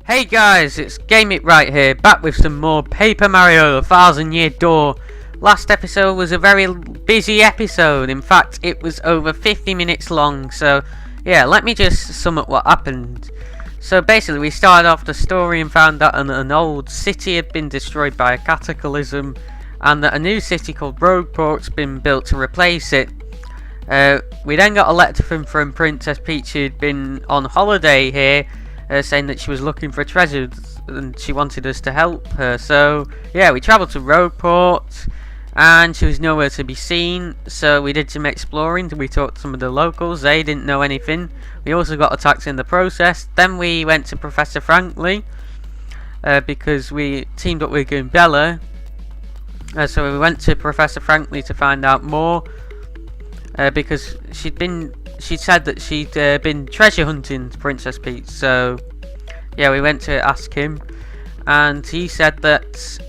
Hey guys, it's Wright here, back with some more Paper Mario: 1000 Year Door. Last episode was a very busy episode. In fact, it was over 50 minutes long. So yeah, let me just sum up what happened. So basically, we started off the story and found that an old city had been destroyed by a cataclysm, and that a new city called Rogueport's been built to replace it. We then got a letter from Princess Peach, who'd been on holiday here, saying that she was looking for treasure and she wanted us to help her. So yeah, we travelled to Rogueport and she was nowhere to be seen, so we did some exploring. We talked to some of the locals, they didn't know anything. We also got attacked in the process. Then we went to Professor Franklin because we teamed up with Goombella. So we went to Professor Franklin to find out more because she said that she'd been treasure hunting Princess Peach. So yeah, we went to ask him, and he said that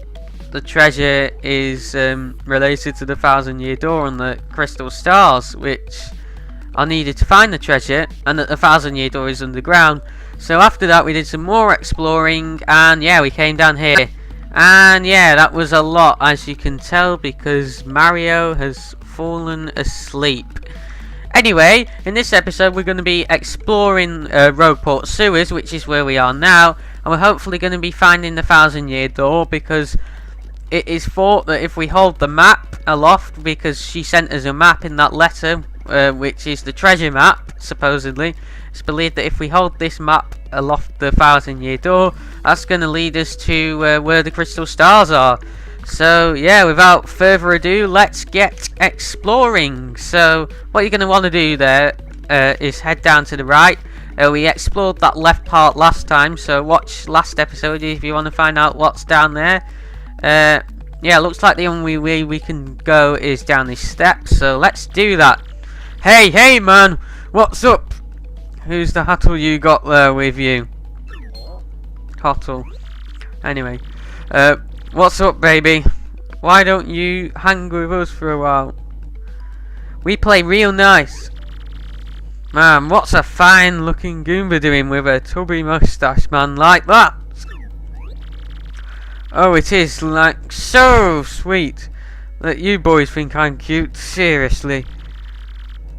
the treasure is related to the 1000 Year Door and the crystal stars, which are needed to find the treasure, and that the 1000 Year Door is underground. So after that, we did some more exploring, and yeah, we came down here. And yeah, that was a lot, as you can tell, because Mario has fallen asleep. Anyway, in this episode we're going to be exploring Rogueport sewers, which is where we are now, and we're hopefully going to be finding the 1000 Year Door, because it is thought that if we hold the map aloft, because she sent us a map in that letter, which is the treasure map, supposedly. It's believed that if we hold this map aloft the 1000 Year Door, that's going to lead us to where the crystal stars are. So yeah, without further ado, let's get exploring. So what you're going to want to do there is head down to the right. We explored that left part last time, so watch last episode if you want to find out what's down there. Yeah, looks like the only way we can go is down these steps, so let's do that. Hey man, what's up? Who's the Hottle you got there with you? Hottle. Anyway, what's up, baby? Why don't you hang with us for a while? We play real nice. Man, what's a fine looking Goomba doing with a tubby moustache, man, like that? Oh, it is like so sweet that you boys think I'm cute, seriously.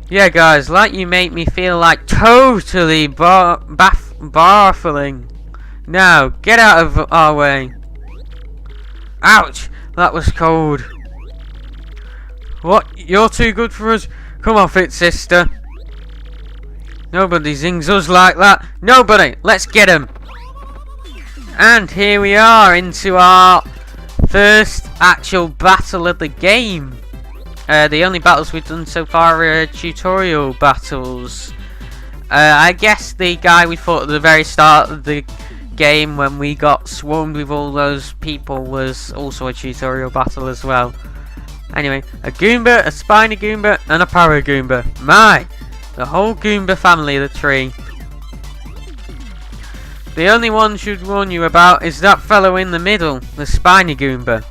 Yeah guys, like you make me feel like totally baffling. Now, get out of our way. Ouch, that was cold. What, you're too good for us? Come off it, sister. Nobody zings us like that. Nobody, let's get him. And here we are into our first actual battle of the game. The only battles we've done so far are tutorial battles. I guess the guy we fought at the very start of the game when we got swarmed with all those people was also a tutorial battle as well. Anyway, a Goomba, a Spiny Goomba, and a Para Goomba. My! The whole Goomba family of the tree. The only one should warn you about is that fellow in the middle, the Spiny Goomba.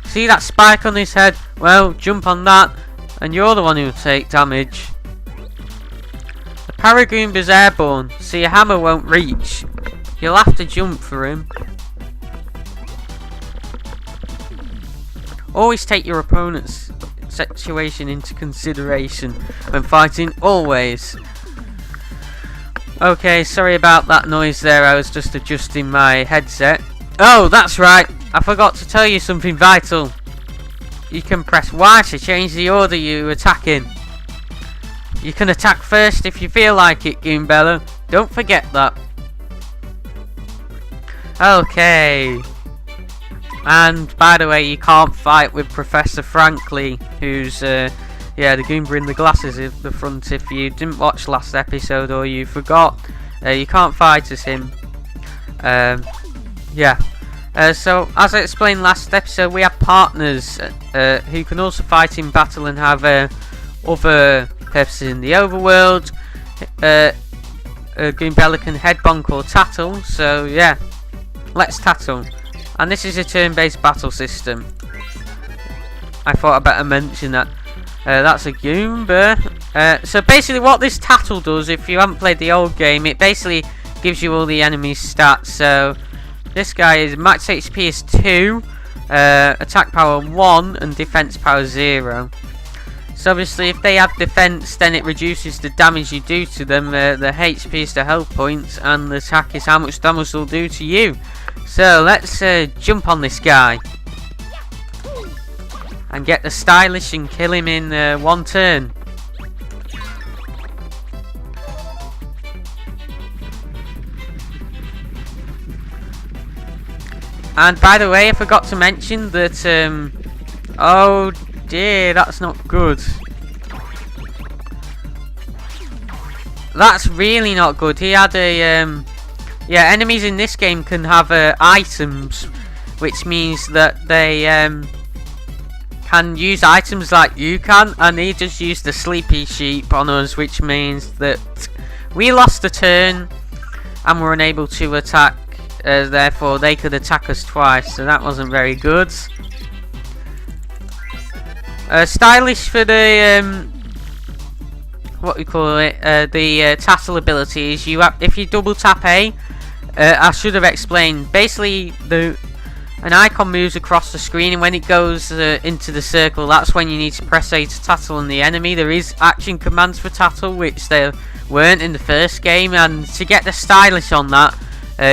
See that spike on his head? Well, jump on that, and you're the one who'll take damage. The Para Goomba's airborne, so your hammer won't reach. You'll have to jump for him. Always take your opponent's situation into consideration when fighting, always. Okay, sorry about that noise there, I was just adjusting my headset. Oh, that's right, I forgot to tell you something vital. You can press Y to change the order you attack in. You can attack first if you feel like it, Goombella. Don't forget that. Okay. And by the way, you can't fight with Professor Franklin, who's yeah, the Goomba in the glasses at the front. If you didn't watch last episode or you forgot, you can't fight as him. Yeah. So as I explained last episode, we have partners who can also fight in battle and have other purposes in the overworld. Goombella can head bonk or tattle, so yeah, let's tattle. And this is a turn-based battle system. I thought I'd better mention that. That's a Goomba. So basically what this tattle does, if you haven't played the old game, it basically gives you all the enemy's stats. So this guy is max HP is 2, attack power 1 and defense power 0. So obviously if they have defense, then it reduces the damage you do to them. The HP is the health points and the attack is how much damage they'll do to you. So let's jump on this guy and get the stylish and kill him in one turn. And by the way, I forgot to mention that, oh dear, that's not good. That's really not good. He had a, yeah, enemies in this game can have items, which means that they can use items like you can, and he just used the sleepy sheep on us, which means that we lost a turn and were unable to attack. Therefore they could attack us twice, so that wasn't very good. Stylish for the what we call it, the tattle abilities. If you double tap A, I should have explained. Basically, an icon moves across the screen, and when it goes into the circle, that's when you need to press A to tattle on the enemy. There is action commands for tattle, which there weren't in the first game, and to get the stylish on that,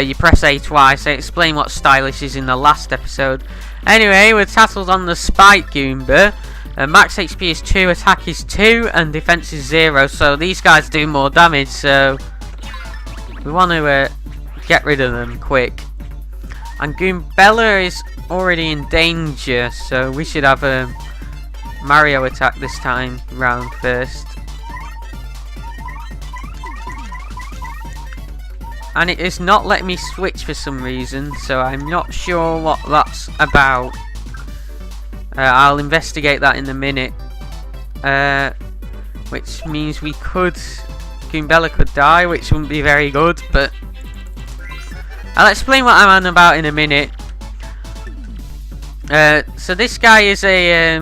you press A twice. I explained what stylish is in the last episode. Anyway, we're tattled on the Spike Goomba. Max HP is 2, attack is 2, and defense is 0. So these guys do more damage. So we want to get rid of them quick. And Goombella is already in danger, so we should have a Mario attack this time round first. And it is not letting me switch for some reason, so I'm not sure what that's about. I'll investigate that in a minute. Which means Goombella could die, which wouldn't be very good, but I'll explain what I'm on about in a minute. So this guy is a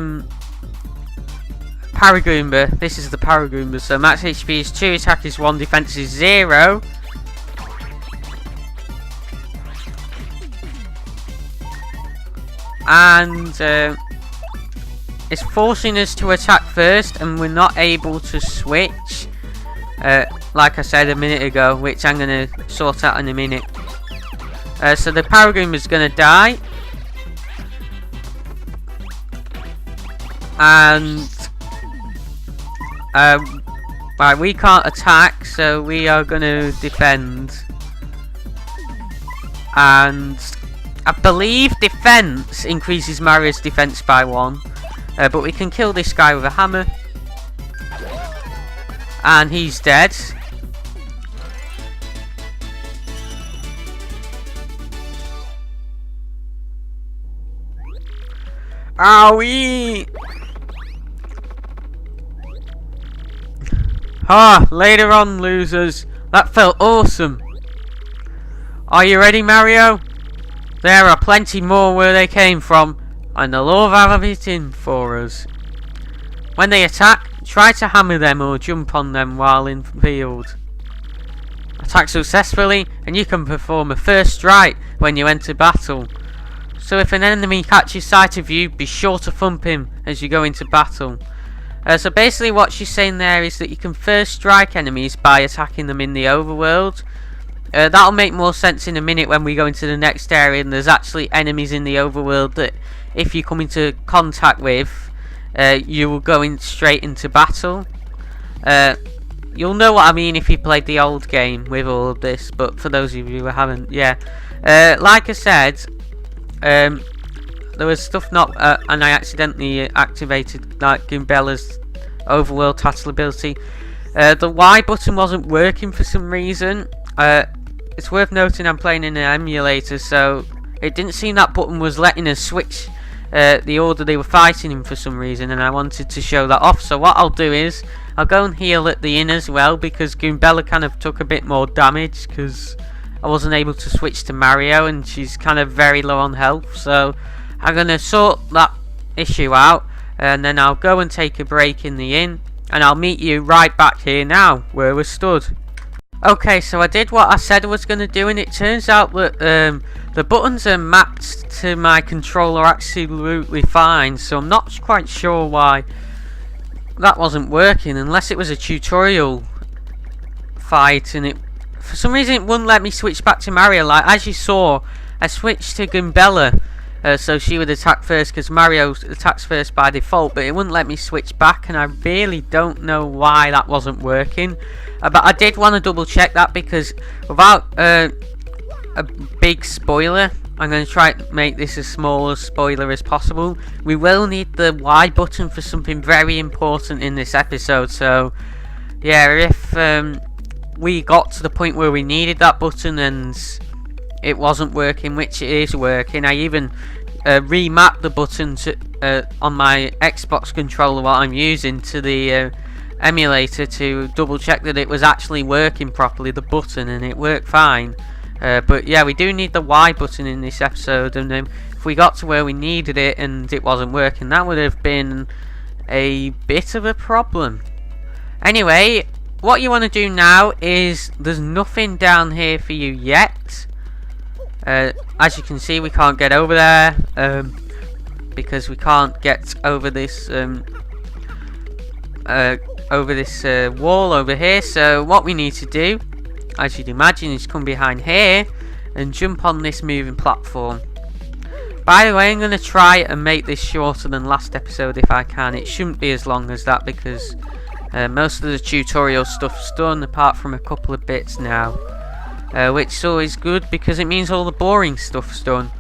Paragoomba. This is the Paragoomba. So max HP is 2, attack is 1, defense is 0. And it's forcing us to attack first, and we're not able to switch, like I said a minute ago, which I'm going to sort out in a minute. So the Paragoomba is going to die, and right, we can't attack, so we are going to defend. And I believe defense increases Mario's defense by 1, but we can kill this guy with a hammer, and he's dead. Owie! Later on, losers. That felt awesome. Are you ready, Mario? There are plenty more where they came from, and they'll all have everything for us. When they attack, try to hammer them or jump on them while in field. Attack successfully, and you can perform a first strike when you enter battle. So if an enemy catches sight of you, be sure to thump him as you go into battle. So basically what she's saying there is that you can first strike enemies by attacking them in the overworld. That'll make more sense in a minute when we go into the next area and there's actually enemies in the overworld that if you come into contact with, you will go straight into battle. You'll know what I mean if you played the old game with all of this, but for those of you who haven't, yeah. Like I said, there was stuff not, and I accidentally activated like Goombella's overworld tattle ability. The Y button wasn't working for some reason. It's worth noting I'm playing in an emulator, so it didn't seem that button was letting us switch the order they were fighting in for some reason, and I wanted to show that off. So what I'll do is I'll go and heal at the inn as well, because Goombella kind of took a bit more damage because I wasn't able to switch to Mario and she's kind of very low on health. So I'm going to sort that issue out, and then I'll go and take a break in the inn, and I'll meet you right back here now where we're stood. Okay, so I did what I said I was going to do, and it turns out that the buttons are mapped to my controller absolutely fine, so I'm not quite sure why that wasn't working, unless it was a tutorial fight, and for some reason it wouldn't let me switch back to Mario. Like, as you saw, I switched to Gumbella, so she would attack first, because Mario attacks first by default, but it wouldn't let me switch back, and I really don't know why that wasn't working. But I did want to double check that, because without a big spoiler, I'm going to try to make this as small a spoiler as possible. We will need the Y button for something very important in this episode, so yeah, if we got to the point where we needed that button and it wasn't working, which it is working, I even remapped the button to, on my Xbox controller what I'm using to the emulator to double check that it was actually working properly, the button, and it worked fine. But yeah, we do need the Y button in this episode, and if we got to where we needed it and it wasn't working, that would have been a bit of a problem. Anyway, what you want to do now is, there's nothing down here for you yet. As you can see, we can't get over there because we can't get over this wall over here. So what we need to do, as you'd imagine, is come behind here and jump on this moving platform. By the way, I'm going to try and make this shorter than last episode if I can. It shouldn't be as long as that, because most of the tutorial stuff's done, apart from a couple of bits now, which is always good because it means all the boring stuff's done.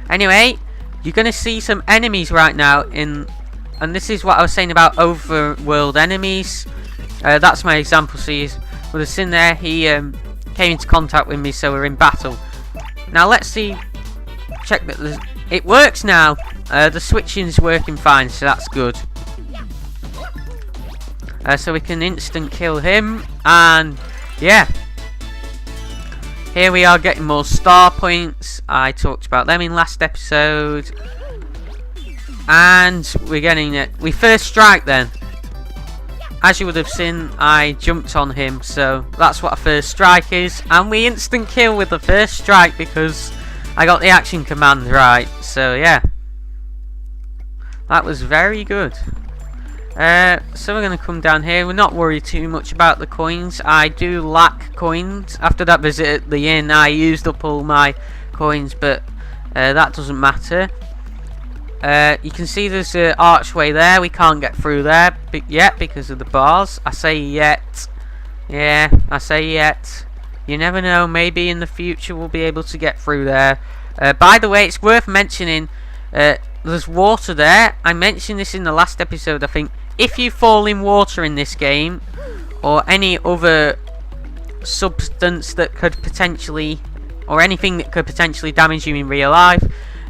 Anyway, you're going to see some enemies right now and this is what I was saying about overworld enemies. That's my example. So you would have seen there, he came into contact with me, so we're in battle. Now let's see, check that it works now. The switching's working fine, so that's good. So we can instant kill him, and yeah, here we are getting more star points. I talked about them in last episode, and we're getting it. We first strike then. As you would have seen, I jumped on him, so that's what a first strike is, and we instant kill with the first strike because I got the action command right. So yeah, that was very good. So we're going to come down here. We're not worried too much about the coins. I do lack coins. After that visit at the inn, I used up all my coins, but that doesn't matter. You can see there's an archway there. We can't get through there yet because of the bars. I say yet. Yeah, I say yet. You never know. Maybe in the future we'll be able to get through there. By the way, it's worth mentioning, there's water there. I mentioned this in the last episode, I think. If you fall in water in this game, or any other substance that could potentially, or anything that could potentially damage you in real life,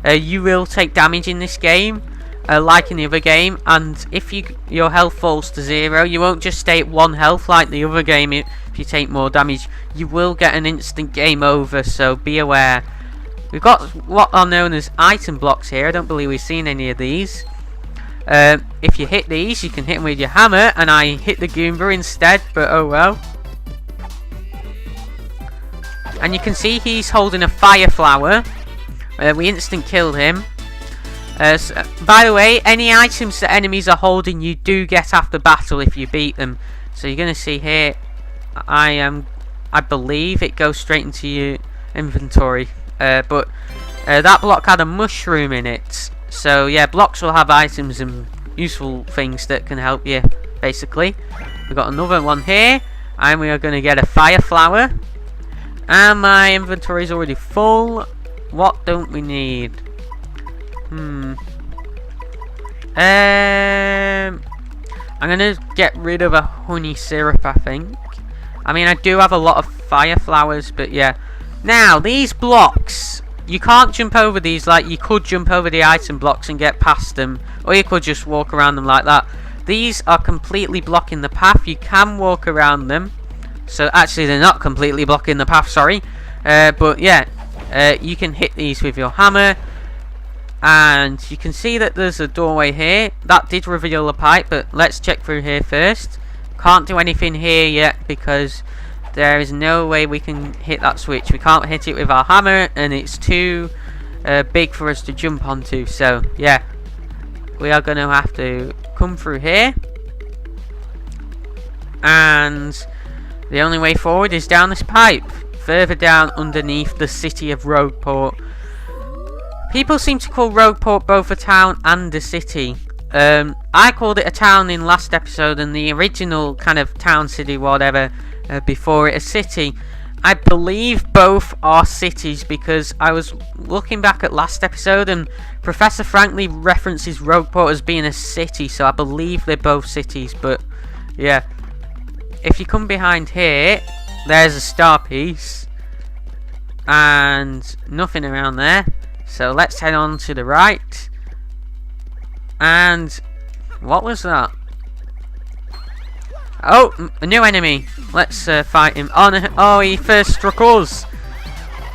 you will take damage in this game, like in the other game. And if your health falls to 0, you won't just stay at 1 health like the other game. If you take more damage, you will get an instant game over, so be aware. We've got what are known as item blocks here. I don't believe we've seen any of these. If you hit these, you can hit them with your hammer, and I hit the Goomba instead, but oh well. And you can see he's holding a fire flower. We instant killed him. So, by the way, any items that enemies are holding, you do get after battle if you beat them. So you're going to see here, I believe it goes straight into your inventory. But that block had a mushroom in it. So yeah, blocks will have items and useful things that can help you, basically. We've got another one here, and we are going to get a fire flower. And my inventory is already full. What don't we need? I'm going to get rid of a honey syrup, I think. I mean, I do have a lot of fire flowers, but yeah. Now, these blocks, you can't jump over these like you could jump over the item blocks and get past them, or you could just walk around them like that. These are completely blocking the path. You can walk around them, so actually they're not completely blocking the path, sorry. But yeah, you can hit these with your hammer, and you can see that there's a doorway here. That did reveal a pipe, but let's check through here first. Can't do anything here yet because There is no way we can hit that switch. We can't hit it with our hammer, and it's too big for us to jump onto. So yeah, we are going to have to come through here, and the only way forward is down this pipe, further down underneath the city of Rogueport. People seem to call Rogueport both a town and a city. I called it a town in last episode, and the original kind of town, city, whatever, before it a city. I believe both are cities, because I was looking back at last episode and Professor Franklin references Rogueport as being a city, so I believe they're both cities. But yeah, if you come behind here, there's a star piece and nothing around there. So let's head on to the right. And what was that? Oh, a new enemy. Let's fight him. Oh, no. Oh, he first struck us,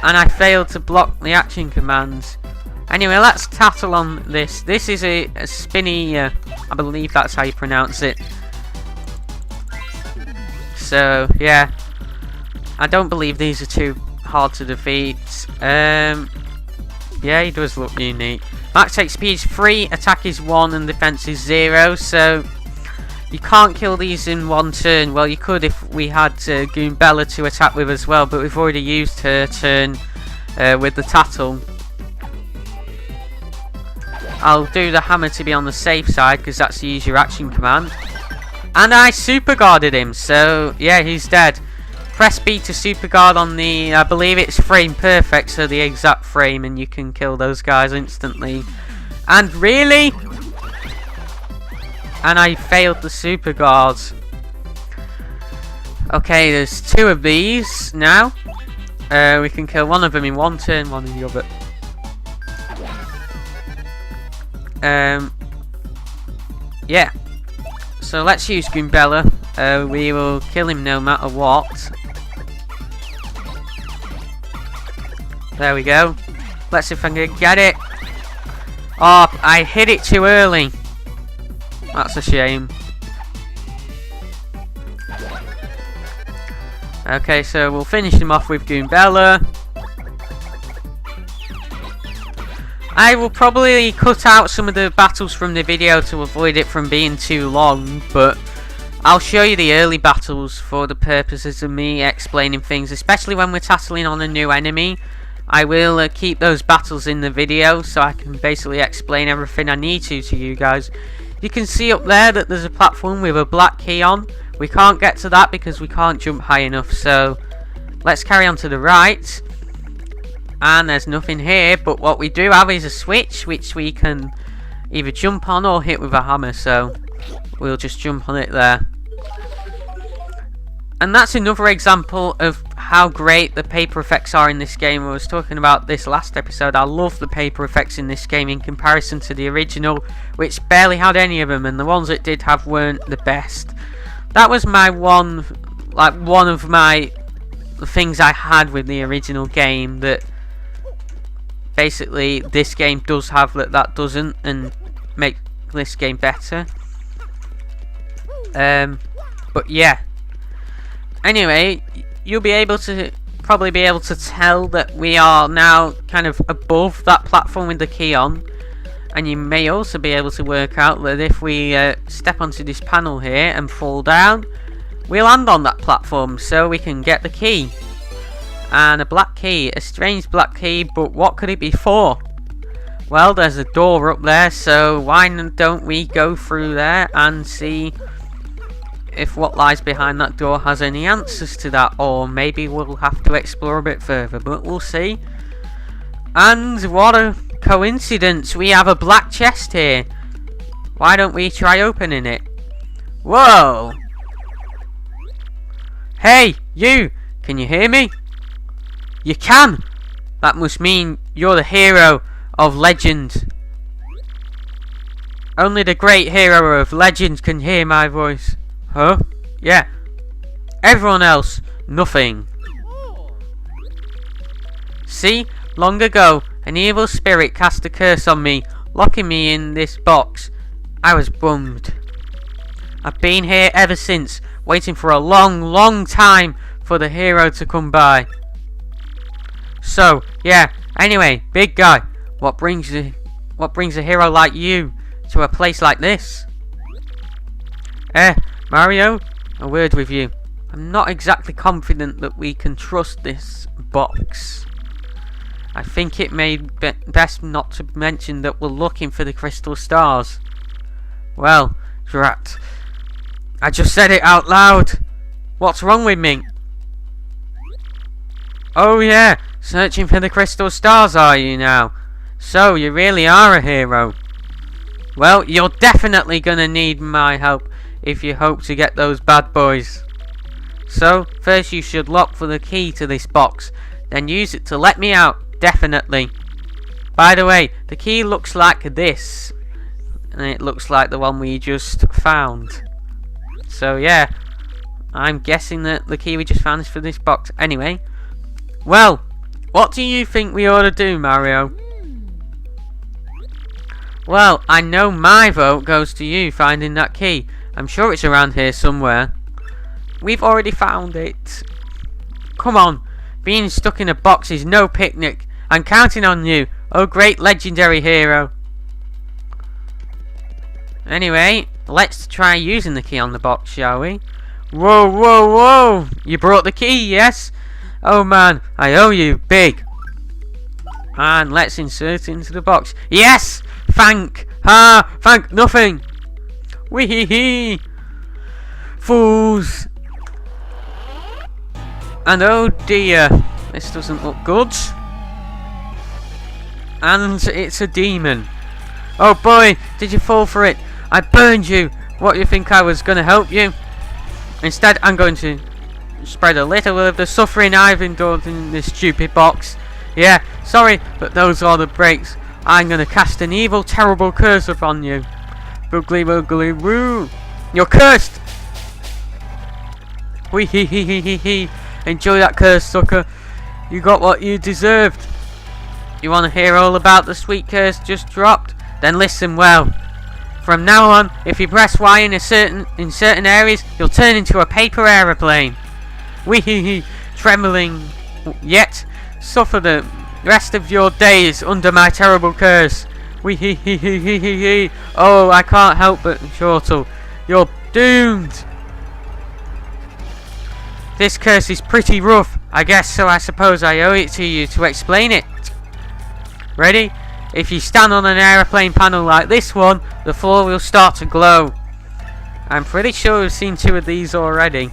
and I failed to block the action commands. Anyway, let's tattle on this. This is a spinny, I believe that's how you pronounce it. So yeah, I don't believe these are too hard to defeat. Yeah, he does look unique. Max XP is 3, attack is 1, and defense is 0. So you can't kill these in one turn. Well, you could if we had Goombella to attack with as well, but we've already used her turn with the tattle. I'll do the hammer to be on the safe side, because that's the use your action command. And I super guarded him, so yeah, he's dead. Press B to super guard on the, I believe it's frame perfect, so the exact frame, and you can kill those guys instantly. And really? And I failed the super guard. Okay, there's 2 of these now. We can kill one of them in one turn, one in the other. Yeah. So let's use Goombella. We will kill him no matter what. There we go. Let's see if I can get it. Oh, I hit it too early. That's a shame. Okay, so we'll finish him off with Goombella. I will probably cut out some of the battles from the video to avoid it from being too long, but I'll show you the early battles for the purposes of me explaining things, especially when we're tackling on a new enemy. I will keep those battles in the video so I can basically explain everything I need to you guys. You can see up there that there's a platform with a black key on. We can't get to that because we can't jump high enough, so let's carry on to the right. And there's nothing here, but what we do have is a switch which we can either jump on or hit with a hammer, so we'll just jump on it there. And that's another example of how great the paper effects are in this game. I was talking about this last episode. I love the paper effects in this game in comparison to the original, which barely had any of them, and the ones it did have weren't the best. That was my one of my things I had with the original game, that basically this game does have that doesn't, and make this game better. But yeah. Anyway, you'll be able to probably be able to tell that we are now kind of above that platform with the key on, and you may also be able to work out that if we step onto this panel here and fall down, we'll land on that platform, so we can get the key. And a black key, a strange black key, but what could it be for? Well, there's a door up there, so why don't we go through there and see if what lies behind that door has any answers to that, or maybe we'll have to explore a bit further, but we'll see. And what a coincidence, we have a black chest here. Why don't we try opening it? Whoa! Hey, you! Can you hear me? You can! That must mean you're the hero of legend. Only the great hero of legend can hear my voice. Huh? Yeah. Everyone else, nothing. See? Long ago, an evil spirit cast a curse on me, locking me in this box. I was bummed. I've been here ever since, waiting for a long, long time for the hero to come by. So, yeah, anyway, big guy, what brings a hero like you to a place like this? Mario, a word with you. I'm not exactly confident that we can trust this box. I think it may be best not to mention that we're looking for the crystal stars. Well, drat. I just said it out loud. What's wrong with me? Oh yeah, searching for the crystal stars are you now? So you really are a hero. Well, you're definitely gonna need my help if you hope to get those bad boys. So, first you should look for the key to this box, then use it to let me out, definitely. By the way, the key looks like this, and it looks like the one we just found. So yeah, I'm guessing that the key we just found is for this box. Anyway, well, what do you think we ought to do, Mario? Well, I know my vote goes to you finding that key. I'm sure it's around here somewhere. We've already found it. Come on, being stuck in a box is no picnic. I'm counting on you, oh great legendary hero. Anyway, let's try using the key on the box, shall we? Whoa, whoa, whoa! You brought the key, yes? Oh man, I owe you, big. And let's insert it into the box. Yes! Thank nothing! Wee hee hee! Fools! And oh dear, this doesn't look good. And it's a demon. Oh boy, did you fall for it? I burned you. What, do you think I was going to help you? Instead, I'm going to spread a little of the suffering I've endured in this stupid box. Yeah, sorry, but those are the breaks. I'm going to cast an evil, terrible curse upon you. Boogly boogly woo. You're cursed. Wee hee hee hee hee hee. Enjoy that curse, sucker. You got what you deserved. You want to hear all about the sweet curse just dropped? Then listen well. From now on, if you press Y in certain areas, you'll turn into a paper aeroplane. Wee hee hee. Trembling yet suffer the rest of your days under my terrible curse. Wee hee hee hee hee hee hee. Oh, I can't help but chortle. You're doomed. This curse is pretty rough, I guess, so I suppose I owe it to you to explain it. Ready? If you stand on an aeroplane panel like this one, the floor will start to glow. I'm pretty sure we've seen 2 of these already.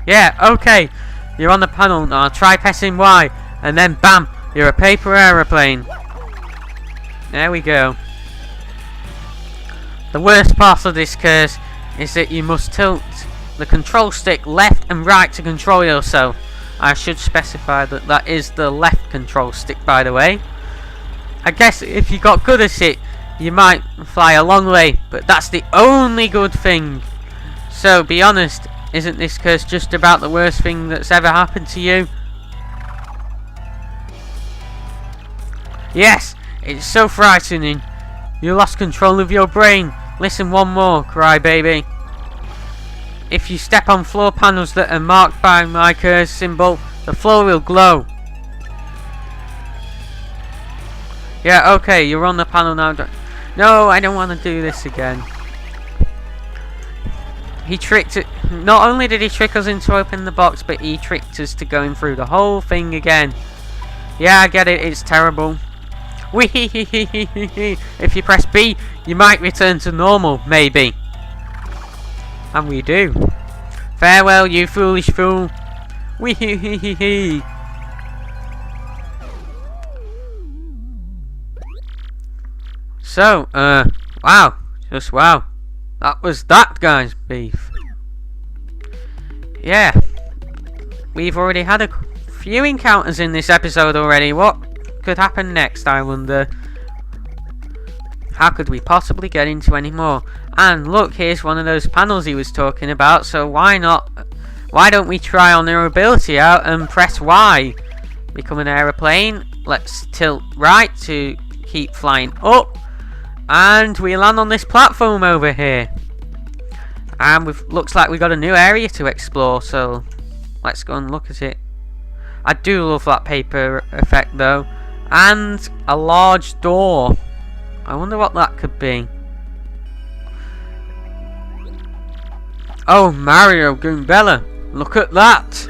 Yeah, okay. You're on the panel now. Try pressing Y, and then bam, you're a paper aeroplane. There we go. The worst part of this curse is that you must tilt the control stick left and right to control yourself. I should specify that that is the left control stick, by the way. I guess if you got good at it, you might fly a long way, but that's the only good thing. So be honest, isn't this curse just about the worst thing that's ever happened to you? Yes, it's so frightening. You lost control of your brain. Listen one more, crybaby. If you step on floor panels that are marked by my curse symbol, the floor will glow. Yeah, okay, you're on the panel now. No, I don't want to do this again. He tricked it. Not only did he trick us into opening the box, but he tricked us to going through the whole thing again. Yeah, I get it, it's terrible. Wee hee hee hee hee hee hee. If you press B, you might return to normal, maybe. And we do. Farewell, you foolish fool. Wee hee hee hee hee. So, wow. Just wow. That was that guy's beef. Yeah. We've already had a few encounters in this episode already. What could happen next, I wonder? How could we possibly get into any more? And look, here's one of those panels he was talking about, so why don't we try our new ability out and press Y? Become an aeroplane. Let's tilt right to keep flying up. And we land on this platform over here. And looks like we've got a new area to explore, so Let's go and look at it. I do love that paper effect though. And a large door. I wonder what that could be. Oh, Mario Goombella, look at that!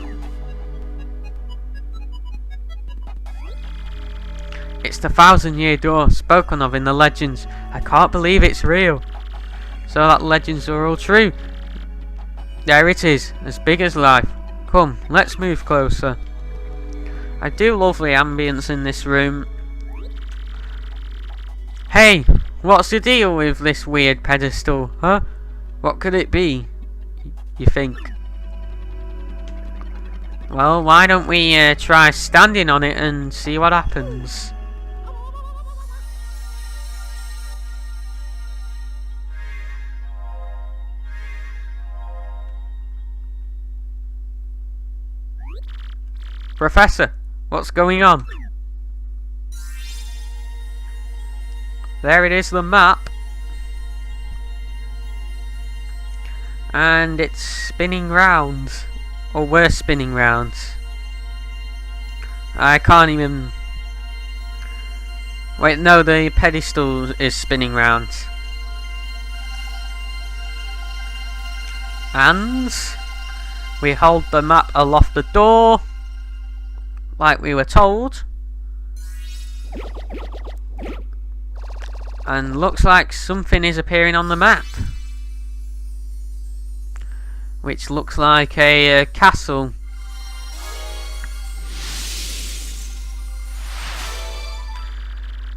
It's the 1,000-year door spoken of in the legends. I can't believe it's real. So that legends are all true. There it is, as big as life. Come, let's move closer. I do love the ambience in this room. Hey, what's the deal with this weird pedestal, huh? What could it be, you think? Well, why don't we try standing on it and see what happens? Professor, what's going on? There it is, the map. And it's spinning round. Or we're spinning round. I can't even... Wait, no, the pedestal is spinning round. And we hold the map aloft the door, like we were told. And looks like something is appearing on the map, which looks like a castle.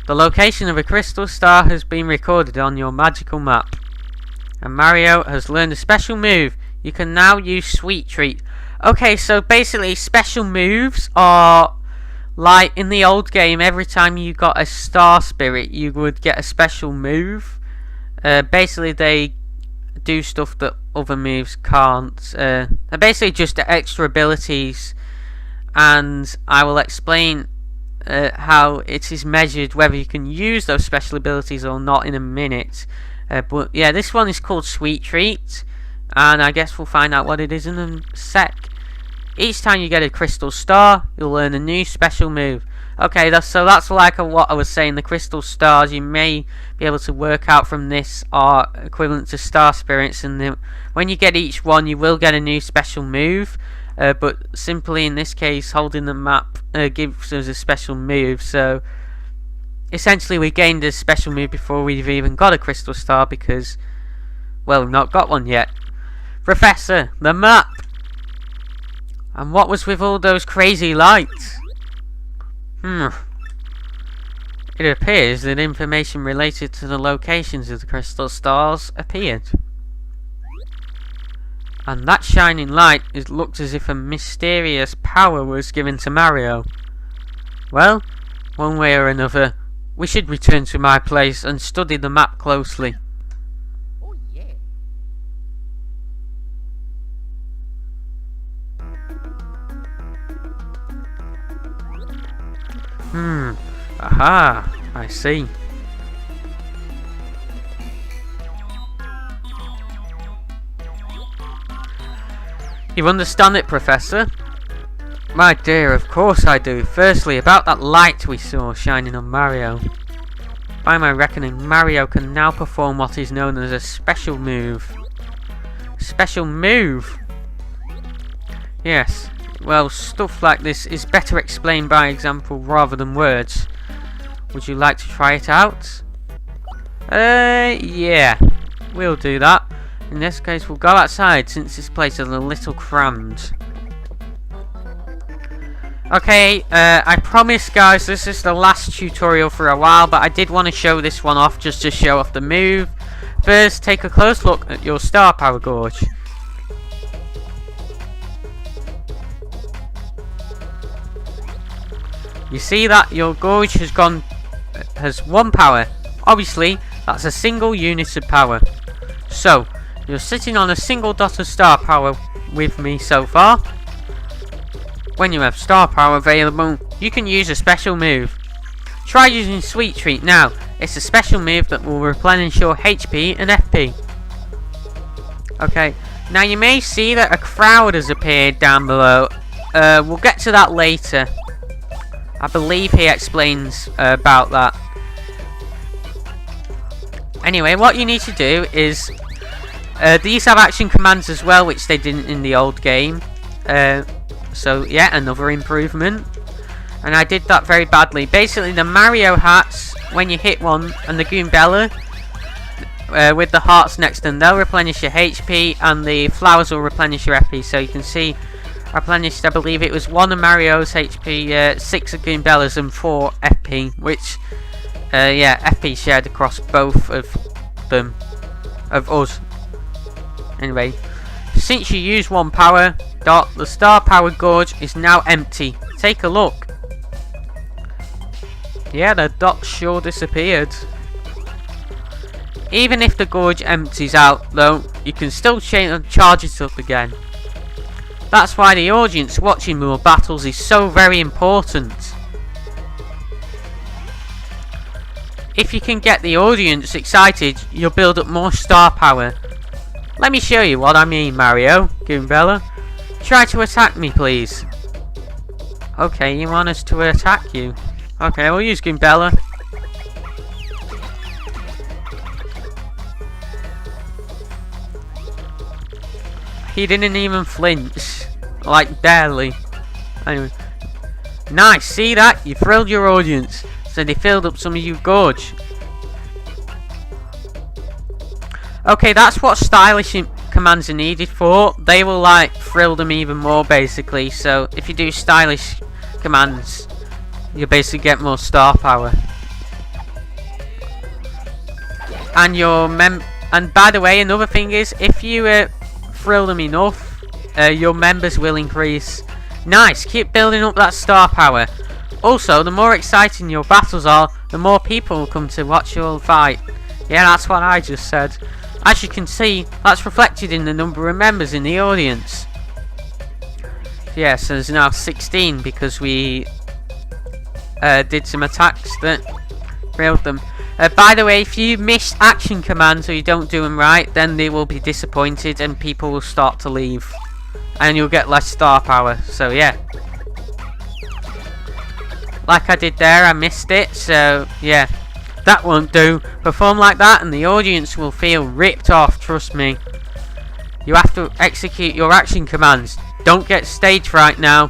The location of a crystal star has been recorded on your magical map, and Mario has learned a special move. You can now use Sweet Treat. Okay, so basically special moves are like in the old game. Every time you got a star spirit, you would get a special move. Basically they do stuff that other moves can't. They're basically just extra abilities, and I will explain how it is measured, whether you can use those special abilities or not, in a minute. But yeah, this one is called Sweet Treat, and I guess we'll find out what it is in a sec. Each time you get a crystal star, you'll learn a new special move. Okay, so that's like what I was saying. The crystal stars you may be able to work out from this are equivalent to star spirits, and when you get each one, you will get a new special move. But simply in this case, holding the map gives us a special move. So essentially, we gained a special move before we've even got a crystal star, because, well, we've not got one yet. Professor, the map. And what was with all those crazy lights? It appears that information related to the locations of the crystal stars appeared. And that shining light, it looked as if a mysterious power was given to Mario. Well, one way or another, we should return to my place and study the map closely. Oh yeah. Aha, I see. You understand it, Professor? My dear, of course I do. Firstly, about that light we saw shining on Mario. By my reckoning, Mario can now perform what is known as a special move. Special move? Yes. Well, stuff like this is better explained by example rather than words. Would you like to try it out? Yeah. We'll do that. In this case, we'll go outside since this place is a little crammed. Okay, I promise, guys, this is the last tutorial for a while, but I did want to show this one off just to show off the move. First, take a close look at your star power gauge. You see that your gauge has one power. Obviously, that's a single unit of power. So, you're sitting on a single dot of star power with me so far. When you have star power available, you can use a special move. Try using Sweet Treat now. It's a special move that will replenish your HP and FP. Okay, Now you may see that a crowd has appeared down below. We'll get to that later. I believe he explains about that. Anyway, what you need to do is... these have action commands as well, which they didn't in the old game. So, yeah, another improvement. And I did that very badly. Basically, the Mario hats, when you hit one, and the Goombella, with the hearts next to them, they'll replenish your HP, and the flowers will replenish your FP. So you can see, I replenished, I believe it was 1 of Mario's HP, 6 of Goombella's, and 4 FP, which, yeah, FP shared across both of them, of us. Anyway, since you use 1 power dot, the star power gorge is now empty. Take a look. Yeah, the dot sure disappeared. Even if the gorge empties out, though, you can still charge it up again. That's why the audience watching more battles is so very important. If you can get the audience excited, you'll build up more star power. Let me show you what I mean, Mario, Goombella. Try to attack me, please. Okay, you want us to attack you. Okay, we'll use Goombella. He didn't even flinch. Like, barely. Anyway. Nice, see that? You thrilled your audience. So they filled up some of your gorge. Okay, that's what stylish commands are needed for. They will, like, thrill them even more, basically. So, if you do stylish commands, you basically get more star power. And and by the way, another thing is, if you thrill them enough, your members will increase. Nice, keep building up that star power. Also, the more exciting your battles are, the more people will come to watch your fight. Yeah, that's what I just said. As you can see, that's reflected in the number of members in the audience. Yeah, so there's now 16 because we did some attacks that thrilled them. By the way, if you miss action commands or you don't do them right, then they will be disappointed and people will start to leave. And you'll get less star power, so yeah. Like I did there, I missed it, so yeah. That won't do. Perform like that and the audience will feel ripped off, trust me. You have to execute your action commands. Don't get stage fright now.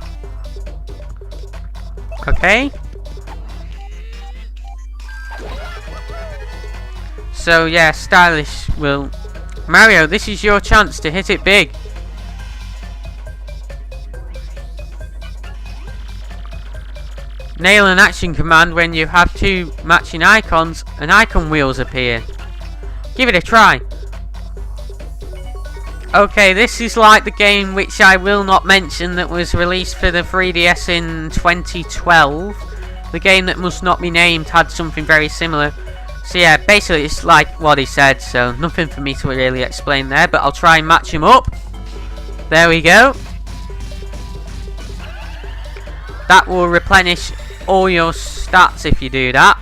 Okay? So yeah, stylish will... Mario, this is your chance to hit it big. Nail an action command when you have 2 matching icons and icon wheels appear. Give it a try. Okay, this is like the game which I will not mention that was released for the 3DS in 2012. The game that must not be named had something very similar. So yeah, basically it's like what he said, so nothing for me to really explain there, but I'll try and match him up. There we go. That will replenish all your stats if you do that.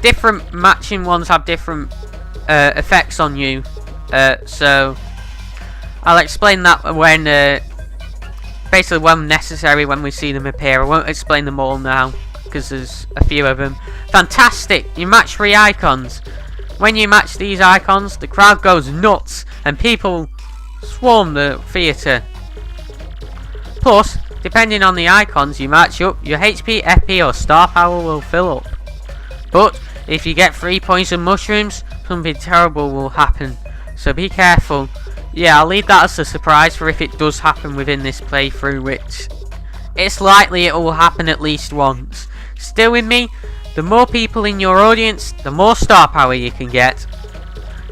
Different matching ones have different effects on you, so I'll explain that when basically when necessary, when we see them appear. I won't explain them all now because there's a few of them. Fantastic! You match 3 icons. When you match these icons, the crowd goes nuts and people swarm the theatre. Plus, depending on the icons you match up, your HP, FP or star power will fill up. But if you get 3 points of mushrooms, something terrible will happen. So be careful. Yeah, I'll leave that as a surprise for if it does happen within this playthrough, which it's likely it will happen at least once. Still with me? The more people in your audience, the more star power you can get.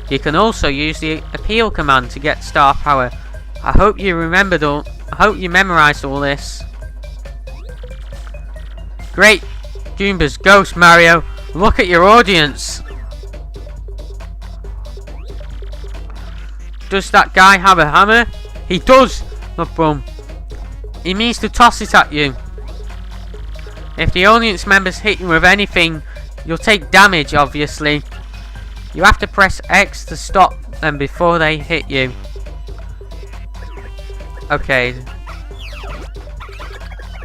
You can also use the appeal command to get star power. I hope you remembered all. I hope you memorized all this. Great. Goomba's Ghost, Mario. Look at your audience. Does that guy have a hammer? He does. Look, boom. He means to toss it at you. If the audience members hit you with anything, you'll take damage, obviously. You have to press X to stop them before they hit you. Okay.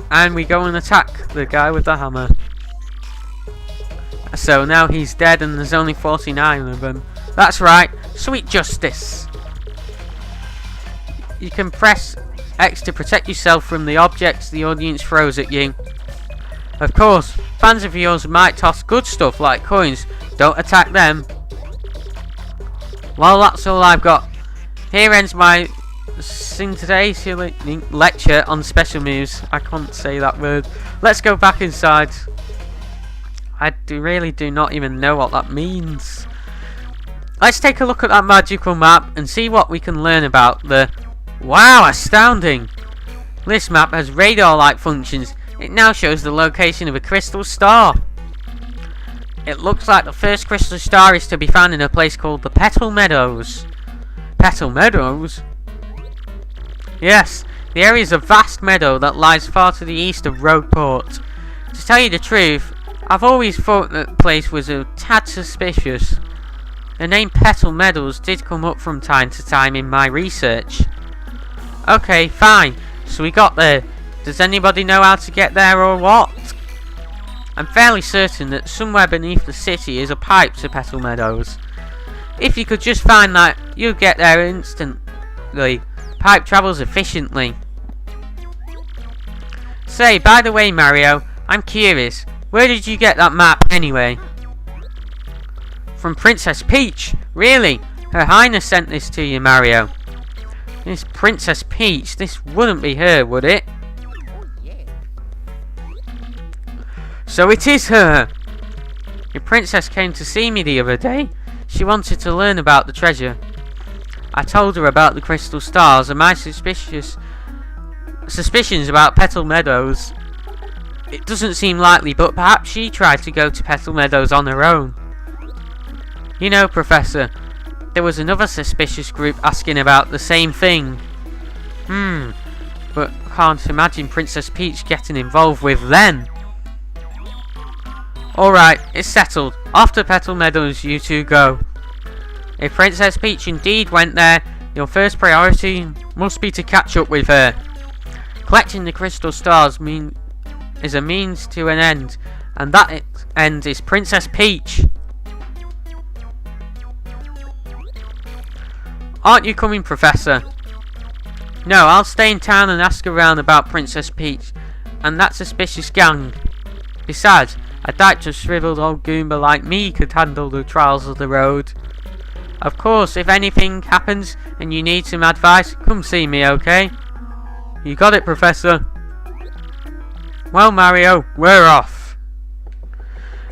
And we go and attack the guy with the hammer. So now he's dead and there's only 49 of them. That's right, sweet justice. You can press X to protect yourself from the objects the audience throws at you. Of course, fans of yours might toss good stuff like coins. Don't attack them. Well, that's all I've got. Here ends my scintillating lecture on special moves. I can't say that word. Let's go back inside. I really do not even know what that means. Let's take a look at that magical map and see what we can learn about the... Wow, astounding! This map has radar-like functions. It now shows the location of a crystal star. It looks like the first crystal star is to be found in a place called the Petal Meadows. Petal Meadows? Yes, the area is a vast meadow that lies far to the east of Rogueport. To tell you the truth, I've always thought that the place was a tad suspicious. The name Petal Meadows did come up from time to time in my research. Okay, fine. So we got there. Does anybody know how to get there or what? I'm fairly certain that somewhere beneath the city is a pipe to Petal Meadows. If you could just find that, you'll get there instantly. Pipe travels efficiently. Say, by the way, Mario, I'm curious. Where did you get that map anyway? From Princess Peach. Really? Her Highness sent this to you, Mario. This Princess Peach, this wouldn't be her, would it? Oh, yeah. So it is her! Your princess came to see me the other day. She wanted to learn about the treasure. I told her about the crystal stars and my suspicions about Petal Meadows. It doesn't seem likely, but perhaps she tried to go to Petal Meadows on her own. You know, Professor, there was another suspicious group asking about the same thing. But can't imagine Princess Peach getting involved with them. Alright, it's settled. Off to Petal Meadows you two go. If Princess Peach indeed went there, your first priority must be to catch up with her. Collecting the crystal stars is a means to an end, and that end is Princess Peach. Aren't you coming, Professor? No, I'll stay in town and ask around about Princess Peach and that suspicious gang. Besides, I doubt a shriveled old Goomba like me could handle the trials of the road. Of course, if anything happens and you need some advice, come see me, okay? You got it, Professor. Well, Mario, we're off.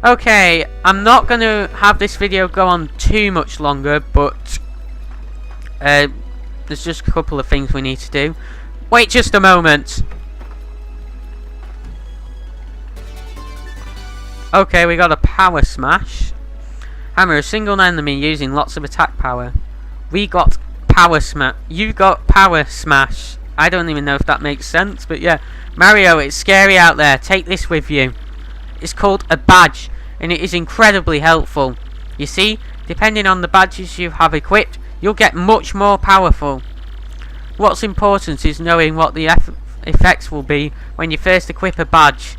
Okay, I'm not going to have this video go on too much longer, but there's just a couple of things we need to do. Wait just a moment. Okay, we got a power smash. Hammer a single enemy using lots of attack power. We got power smash. You got power smash. I don't even know if that makes sense, but yeah. Mario, it's scary out there. Take this with you. It's called a badge, and it is incredibly helpful. You see, depending on the badges you have equipped, you'll get much more powerful. What's important is knowing what the effects will be when you first equip a badge.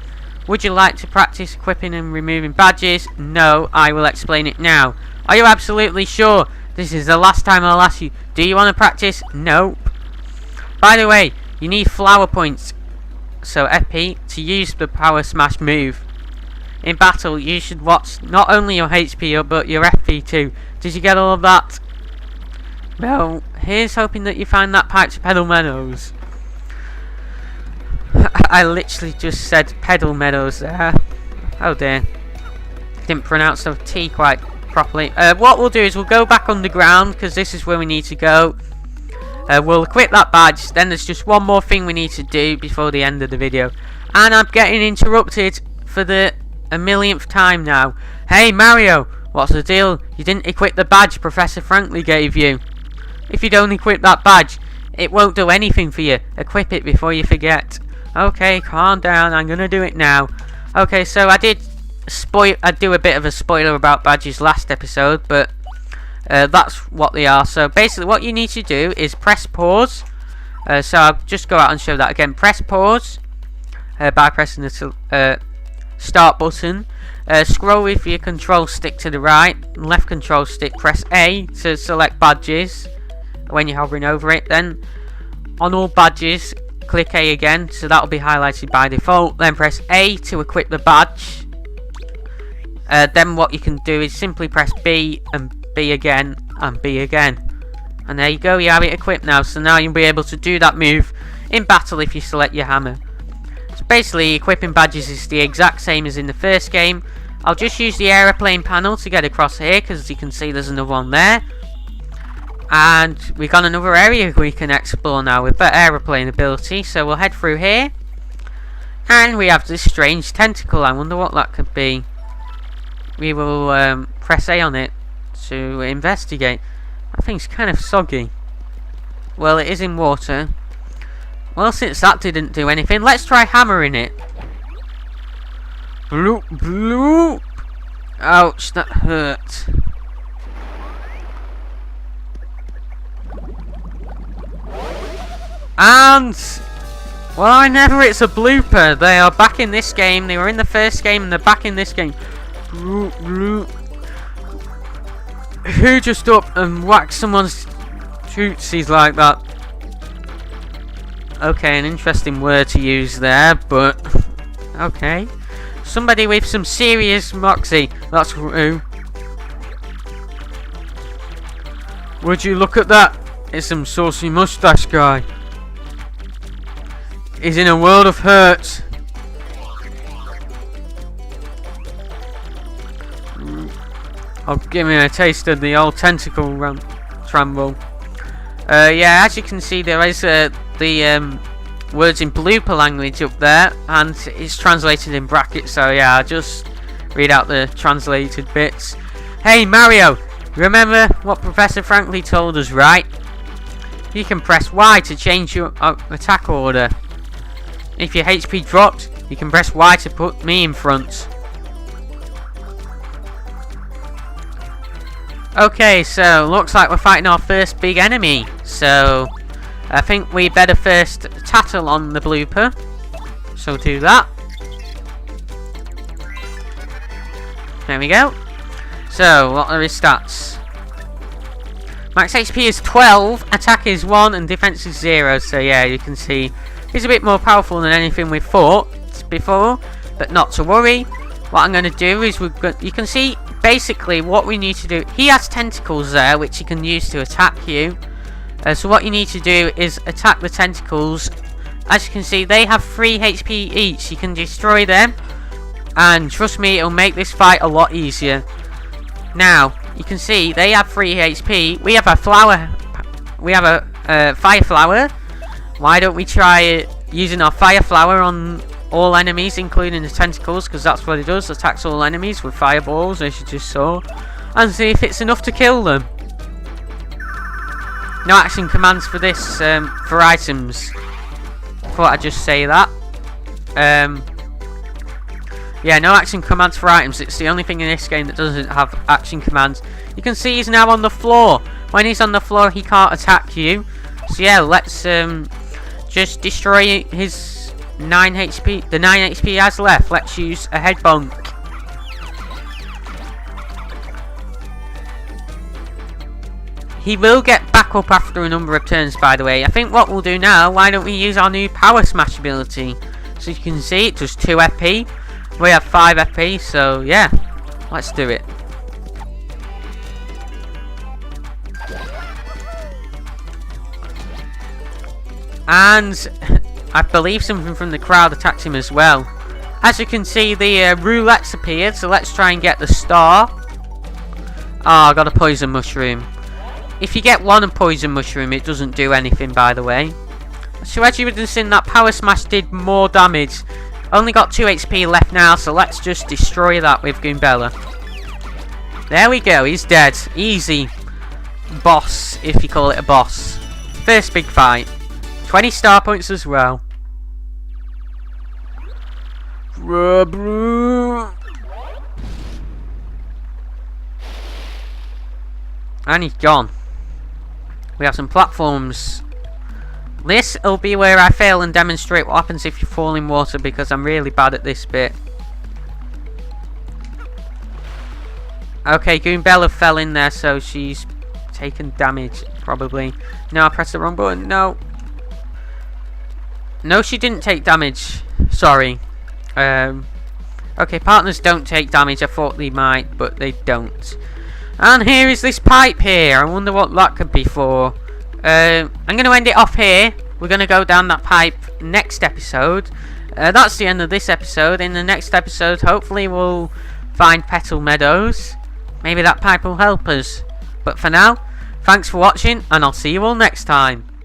Would you like to practice equipping and removing badges? No, I will explain it now. Are you absolutely sure? This is the last time I'll ask you. Do you want to practice? Nope. By the way, you need flower points, so FP, to use the power smash move. In battle, you should watch not only your HP up, but your FP too. Did you get all of that? Well, here's hoping that you find that pipe to Petal Meadows. I literally just said Petal Meadows there. Oh dear. Didn't pronounce the T quite properly. What we'll do is we'll go back underground, because this is where we need to go. We'll equip that badge. Then there's just one more thing we need to do before the end of the video. And I'm getting interrupted for the 1,000,000th time now. Hey Mario, what's the deal? You didn't equip the badge Professor Franklin gave you. If you don't equip that badge, it won't do anything for you. Equip it before you forget. Okay, calm down. I'm gonna do it now. Okay, so I did do a bit of a spoiler about badges last episode, but That's what they are. So basically what you need to do is press pause. So I'll just go out and show that again. Press pause by pressing the start button. Scroll with your control stick to the right. Left control stick, press A to select badges when you're hovering over it. Then on all badges, click A again, so that'll be highlighted by default. Then press A to equip the badge. Then what you can do is simply press B and B again and B again. And there you go, you have it equipped now. So now you'll be able to do that move in battle if you select your hammer. So basically equipping badges is the exact same as in the first game. I'll just use the aeroplane panel to get across here, because as you can see there's another one there. And we've got another area we can explore now with the aeroplane ability. So we'll head through here. And we have this strange tentacle. I wonder what that could be. We will press A on it to investigate. That thing's kind of soggy. Well, it is in water. Well, since that didn't do anything, let's try hammering it. Bloop, bloop. Ouch, that hurt. And well, I never. It's a blooper. They are back in this game. They were in the first game, and they're back in this game. Bloop, bloop. Who just up and whacked someone's tootsies like that? Okay, an interesting word to use there, but okay. Somebody with some serious moxie. That's who. Would you look at that? It's some saucy mustache guy. He's in a world of hurt. I'll give me a taste of the old tentacle tramble. Yeah, as you can see, there is the words in blooper language up there, and it's translated in brackets. So yeah, I'll just read out the translated bits. Hey Mario, remember what Professor Franklin told us, right? You can press Y to change your attack order. If your HP dropped, you can press Y to put me in front. Okay, so looks like we're fighting our first big enemy. So I think we better first tattle on the blooper. So do that. There we go. So what are his stats? Max HP is 12, attack is 1, and defense is 0. So yeah, you can see he's a bit more powerful than anything we've fought before, but not to worry. What I'm going to do is you can see basically what we need to do. He has tentacles there which he can use to attack you. So what you need to do is attack the tentacles. As you can see, they have 3 HP each. You can destroy them, and trust me, it'll make this fight a lot easier. Now you can see they have 3 HP. We have a flower. We have a fire flower. Why don't we try using our fire flower on all enemies, including the tentacles, because that's what it does. Attacks all enemies with fireballs, as you just saw, and see if it's enough to kill them. No action commands for this for items. Thought I'd just say that. Yeah, no action commands for items. It's the only thing in this game that doesn't have action commands. You can see he's now on the floor. When he's on the floor, he can't attack you. So yeah, let's just destroy his 9 HP. The 9 HP he has left. Let's use a head bonk. He will get back up after a number of turns, by the way. I think what we'll do now, why don't we use our new power smash ability? So you can see it does 2 FP. We have 5 FP, so yeah, let's do it. And I believe something from the crowd attacked him as well. As you can see, the roulettes appeared, so let's try and get the star. Oh, I got a poison mushroom. If you get one poison mushroom, it doesn't do anything, by the way. So as you would have seen, that power smash did more damage. Only got 2 HP left now, so let's just destroy that with Goombella. There we go, he's dead. Easy boss, if you call it a boss. First big fight. 20 star points as well. And he's gone. We have some platforms. This will be where I fail and demonstrate what happens if you fall in water, because I'm really bad at this bit. Okay, Goombella fell in there, so she's taken damage, probably. No, I pressed the wrong button. No. No, she didn't take damage. Sorry. Okay, partners don't take damage. I thought they might, but they don't. And here is this pipe here. I wonder what that could be for. I'm going to end it off here. We're going to go down that pipe next episode. That's the end of this episode. In the next episode, hopefully we'll find Petal Meadows. Maybe that pipe will help us. But for now, thanks for watching, and I'll see you all next time.